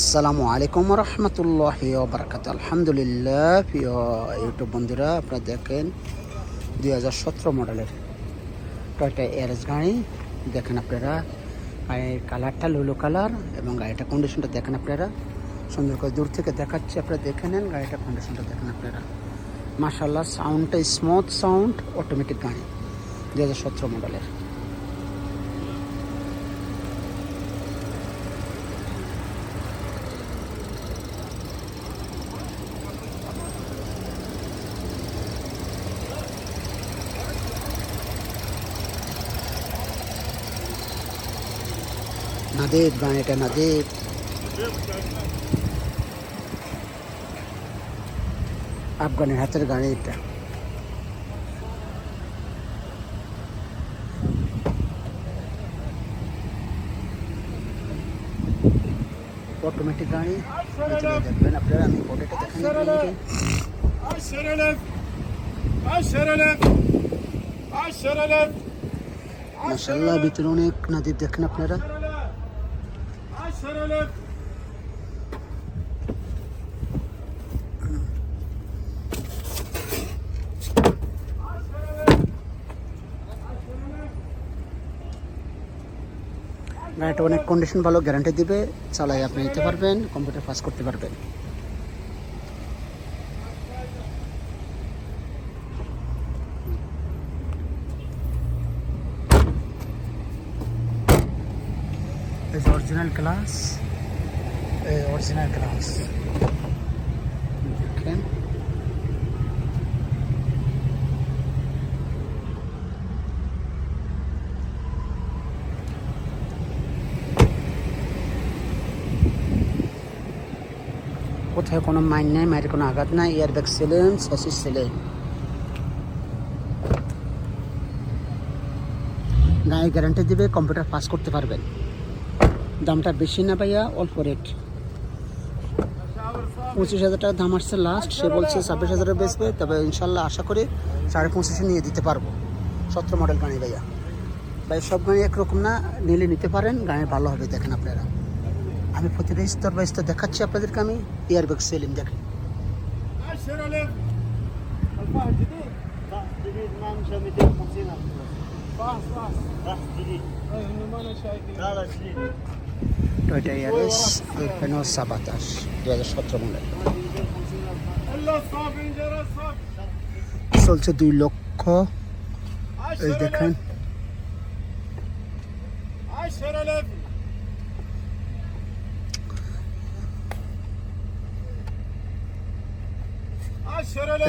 আসসালামু আলাইকুম রহমতুল্লাহি ওয়া আলহামদুলিল্লাহ। প্রিয় ইউটিউব বন্ধুরা, আপনারা দেখেন 2017 মডেলের টয়োটা এয়ারএস গাড়ি। দেখেন আপনারা গাড়ির কালারটা লুলো কালার এবং গাড়িটা কন্ডিশনটা দেখেন আপনারা সুন্দর করে দূর থেকে দেখাচ্ছি। আপনারা দেখে নেন গাড়িটা কন্ডিশনটা দেখেন আপনারা। মাশাআল্লাহ, সাউন্ডটা স্মুথ সাউন্ড, অটোমেটিক গাড়ি 2017 মডেলের। নাদেব গাড়িটা, নাদেব আফগানের হাতের গাড়ি এটা। অটোমেটিক গাড়ি দেখবেন আপনারা। আমি বডিটা দেখেন, মাশাআল্লাহ ভিতরে অনেক নাদেব দেখেন আপনারা। গাড়িটা অনেক কন্ডিশন ভালো, গ্যারান্টি দিবে, চালাই আপনি নিতে পারবেন, কম্পিউটার পাস করতে পারবেন। অরিজিনাল গ্লাস, অরিজিনাল গ্লাস দেখেন। কোথায় কোনো মাইন নেই, মায়ের কোনো আঘাত নাই, এয়ারব্যাগ ছিলেন, স্যাসিস ছিলেন। গায়ে গ্যারান্টি দিবে, কম্পিউটার পাস করতে পারবেন। দামটা বেশি না ভাইয়া, অল্প রেট। 25,000 টাকা দাম আসছে লাস্ট। সে বলছে 26,000 বেচবে, তবে ইনশাল্লাহ আশা করি 25,500 নিয়ে দিতে পারবো। 17 মডেল গাড়ি ভাইয়া। ভাই সব গাড়ি একরকম না, নিলে নিতে পারেন, গাড়ি ভালো হবে। দেখেন আপনারা, আমি প্রতিটা স্তর বাই স্তর দেখাচ্ছি আপনাদেরকে। আমি এয়ারব্যাগ সেলিং দেখেন। টয়োটা এয়ারএস 2017 মডেল, চলছে 2 লক্ষ। এই দেখেন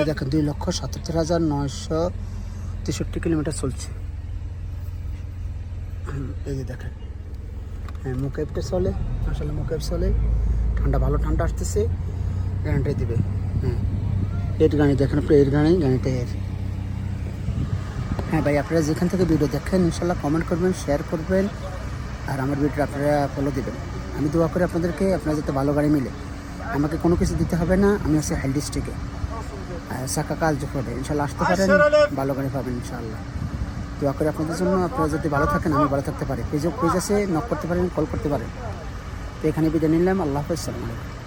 দেখেন 2,77,963 কিলোমিটার চলছে। এই যে দেখেন, হ্যাঁ মুকেবটা চলে, আসলে মুকেব চলে। ঠান্ডা ভালো ঠান্ডা আসতেছে, গ্যারান্টি দিবে। হ্যাঁ এর গাড়ি দেখেন আপনি, এর গাড়িটা এর। হ্যাঁ ভাই, আপনারা যেখান থেকে ভিডিও দেখেন ইনশাল্লাহ কমেন্ট করবেন, শেয়ার করবেন, আর আমার ভিডিও আপনারা ফলো দেবেন। আমি দোয়া করি আপনাদেরকে, আপনারা যাতে ভালো গাড়ি মিলে। আমাকে কোনো কিছু দিতে হবে না, আমি আছি হেল ডিস্ট্রিক্টে, সাকা কাজ করে। ইনশাল্লাহ আসতে পারেন, ভালো গাড়ি পাবেন ইনশাল্লাহ। দোয়া করি আপনাদের জন্য, আপনারা যদি ভালো থাকেন আমি ভালো থাকতে পারি। পেজ আছে, নক করতে পারেন, কল করতে পারেন। তো এখানে বিদায় নিলাম। আল্লাহ হাফেজ, আসসালামু আলাইকুম।